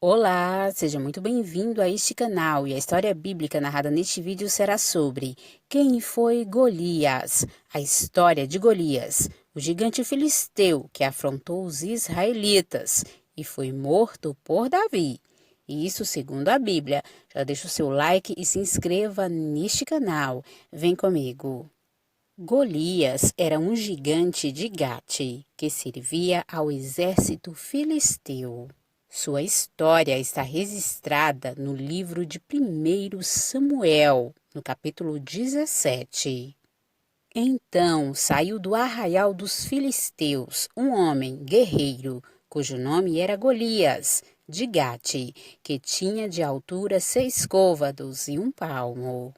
Olá, seja muito bem-vindo a este canal e a história bíblica narrada neste vídeo será sobre quem foi Golias, a história de Golias, o gigante filisteu que afrontou os israelitas e foi morto por Davi. E isso segundo a Bíblia. Já deixa o seu like e se inscreva neste canal. Vem comigo. Golias era um gigante de Gate que servia ao exército filisteu. Sua história está registrada no livro de 1 Samuel, no capítulo 17. Então saiu do arraial dos filisteus um homem guerreiro, cujo nome era Golias, de Gate, que tinha de altura 6 côvados e 1 palmo.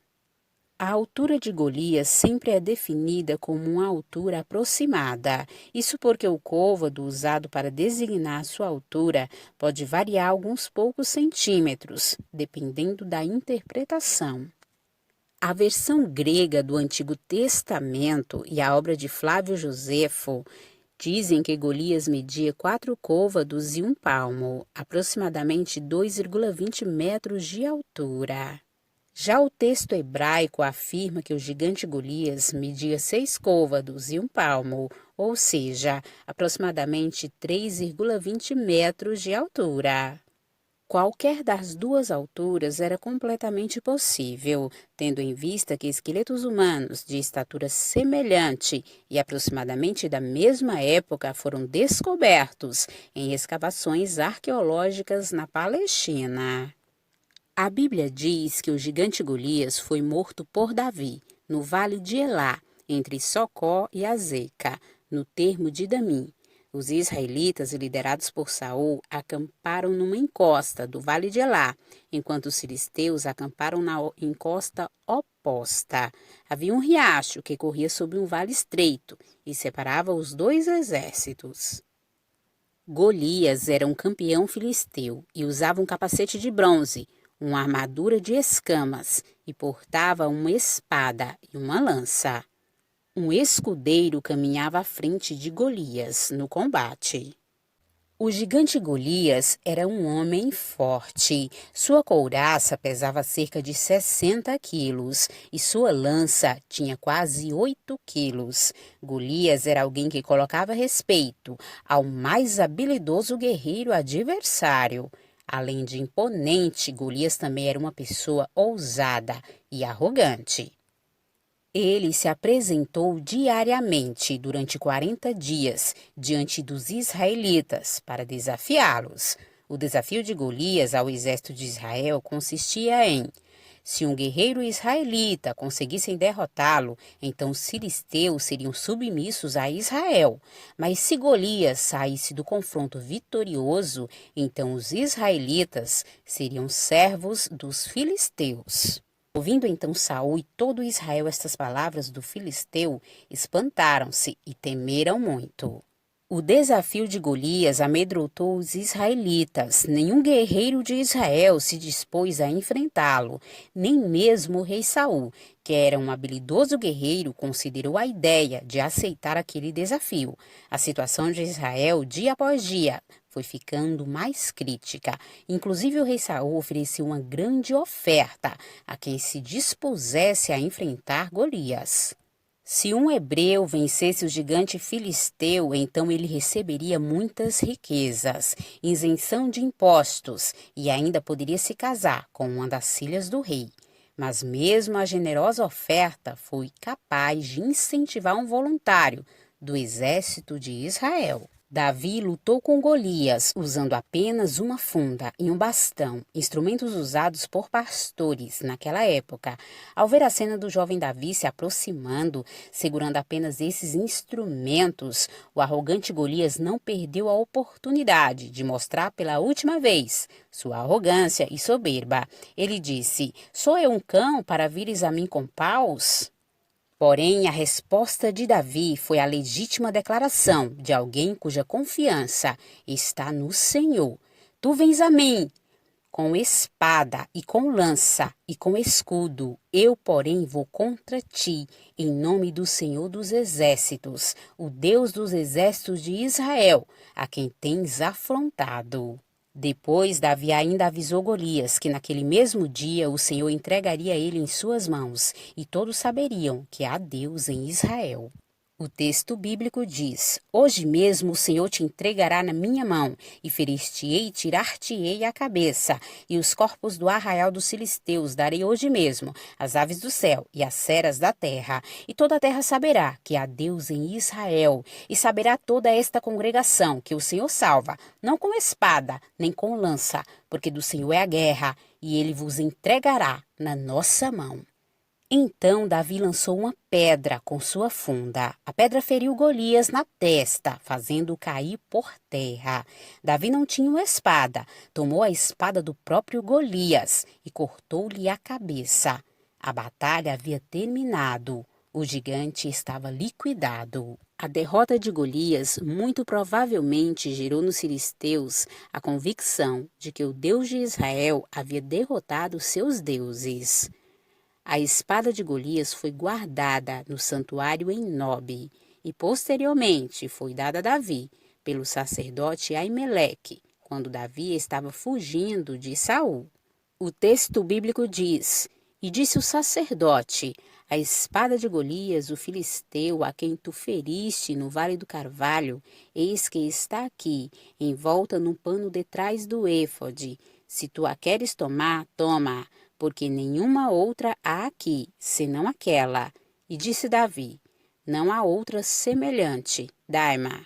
A altura de Golias sempre é definida como uma altura aproximada. Isso porque o côvado usado para designar sua altura pode variar alguns poucos centímetros, dependendo da interpretação. A versão grega do Antigo Testamento e a obra de Flávio Josefo dizem que Golias media 4 côvados e 1 palmo, aproximadamente 2,20 metros de altura. Já o texto hebraico afirma que o gigante Golias media 6 côvados e 1 palmo, ou seja, aproximadamente 3,20 metros de altura. Qualquer das duas alturas era completamente possível, tendo em vista que esqueletos humanos de estatura semelhante e aproximadamente da mesma época foram descobertos em escavações arqueológicas na Palestina. A Bíblia diz que o gigante Golias foi morto por Davi, no vale de Elá, entre Socó e Azeca, no termo de Damim. Os israelitas, liderados por Saul, acamparam numa encosta do vale de Elá, enquanto os filisteus acamparam na encosta oposta. Havia um riacho que corria sobre um vale estreito e separava os dois exércitos. Golias era um campeão filisteu e usava um capacete de bronze, uma armadura de escamas e portava uma espada e uma lança. Um escudeiro caminhava à frente de Golias no combate. O gigante Golias era um homem forte. Sua couraça pesava cerca de 60 quilos e sua lança tinha quase 8 quilos. Golias era alguém que colocava respeito ao mais habilidoso guerreiro adversário. Além de imponente, Golias também era uma pessoa ousada e arrogante. Ele se apresentou diariamente durante 40 dias diante dos israelitas para desafiá-los. O desafio de Golias ao exército de Israel consistia em: se um guerreiro israelita conseguisse derrotá-lo, então os filisteus seriam submissos a Israel. Mas se Golias saísse do confronto vitorioso, então os israelitas seriam servos dos filisteus. Ouvindo então Saul e todo Israel estas palavras do filisteu, espantaram-se e temeram muito. O desafio de Golias amedrontou os israelitas. Nenhum guerreiro de Israel se dispôs a enfrentá-lo, nem mesmo o rei Saul, que era um habilidoso guerreiro, considerou a ideia de aceitar aquele desafio. A situação de Israel, dia após dia, foi ficando mais crítica. Inclusive o rei Saul ofereceu uma grande oferta a quem se dispusesse a enfrentar Golias. Se um hebreu vencesse o gigante filisteu, então ele receberia muitas riquezas, isenção de impostos e ainda poderia se casar com uma das filhas do rei. Mas mesmo a generosa oferta foi capaz de incentivar um voluntário do exército de Israel. Davi lutou com Golias usando apenas uma funda e um bastão, instrumentos usados por pastores naquela época. Ao ver a cena do jovem Davi se aproximando, segurando apenas esses instrumentos, o arrogante Golias não perdeu a oportunidade de mostrar pela última vez sua arrogância e soberba. Ele disse: "Sou eu um cão para vires a mim com paus?" Porém, a resposta de Davi foi a legítima declaração de alguém cuja confiança está no Senhor. Tu vens a mim com espada e com lança e com escudo. Eu, porém, vou contra ti, em nome do Senhor dos Exércitos, o Deus dos exércitos de Israel, a quem tens afrontado. Depois, Davi ainda avisou Golias que naquele mesmo dia o Senhor entregaria ele em suas mãos, e todos saberiam que há Deus em Israel. O texto bíblico diz: Hoje mesmo o Senhor te entregará na minha mão, e ferir-te-ei e tirar-te-ei a cabeça, e os corpos do arraial dos filisteus darei hoje mesmo, às aves do céu e às feras da terra. E toda a terra saberá que há Deus em Israel, e saberá toda esta congregação que o Senhor salva, não com espada, nem com lança, porque do Senhor é a guerra, e ele vos entregará na nossa mão. Então Davi lançou uma pedra com sua funda. A pedra feriu Golias na testa, fazendo-o cair por terra. Davi não tinha uma espada. Tomou a espada do próprio Golias e cortou-lhe a cabeça. A batalha havia terminado. O gigante estava liquidado. A derrota de Golias muito provavelmente gerou nos filisteus a convicção de que o Deus de Israel havia derrotado seus deuses. A espada de Golias foi guardada no santuário em Nobe e posteriormente foi dada a Davi pelo sacerdote Aimeleque, quando Davi estava fugindo de Saul. O texto bíblico diz: E disse o sacerdote: A espada de Golias, o filisteu, a quem tu feriste no vale do Carvalho, eis que está aqui, envolta num pano detrás do éfode. Se tu a queres tomar, toma, porque nenhuma outra há aqui, senão aquela. E disse Davi: Não há outra semelhante, dai-ma.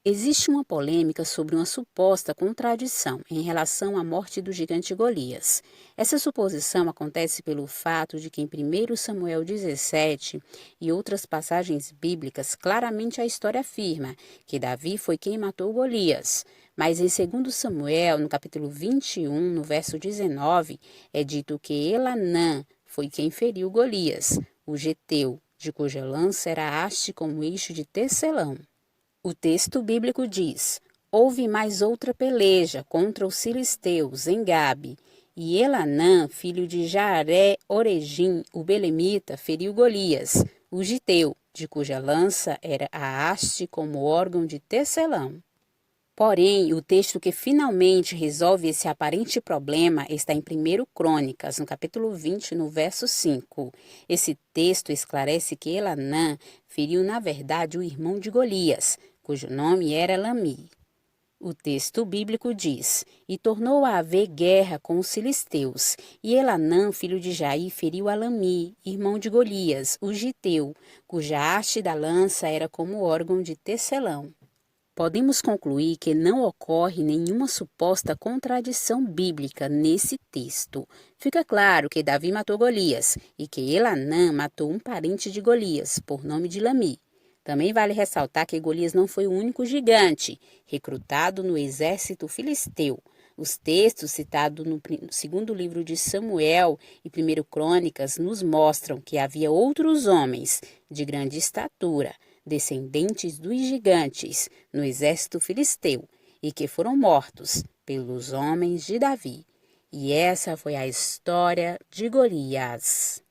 Existe uma polêmica sobre uma suposta contradição em relação à morte do gigante Golias. Essa suposição acontece pelo fato de que em 1 Samuel 17 e outras passagens bíblicas, claramente a história afirma que Davi foi quem matou Golias. Mas em 2 Samuel, no capítulo 21, no verso 19, é dito que Elanã foi quem feriu Golias, o geteu, de cuja lança era haste como eixo de tecelão. O texto bíblico diz: Houve mais outra peleja contra os filisteus em Gabe, e Elanã, filho de Jaaré-Oregim, o belemita, feriu Golias, o giteu, de cuja lança era a haste como órgão de tecelão. Porém, o texto que finalmente resolve esse aparente problema está em 1 Crônicas, no capítulo 20, no verso 5. Esse texto esclarece que Elanã feriu, na verdade, o irmão de Golias, cujo nome era Lami. O texto bíblico diz: E tornou a haver guerra com os filisteus, e Elanã, filho de Jair, feriu a Lami, irmão de Golias, o giteu, cuja haste da lança era como órgão de tecelão. Podemos concluir que não ocorre nenhuma suposta contradição bíblica nesse texto. Fica claro que Davi matou Golias e que Elanã matou um parente de Golias, por nome de Lami. Também vale ressaltar que Golias não foi o único gigante recrutado no exército filisteu. Os textos citados no segundo livro de Samuel e 1 Crônicas nos mostram que havia outros homens de grande estatura, descendentes dos gigantes, no exército filisteu, e que foram mortos pelos homens de Davi. E essa foi a história de Golias.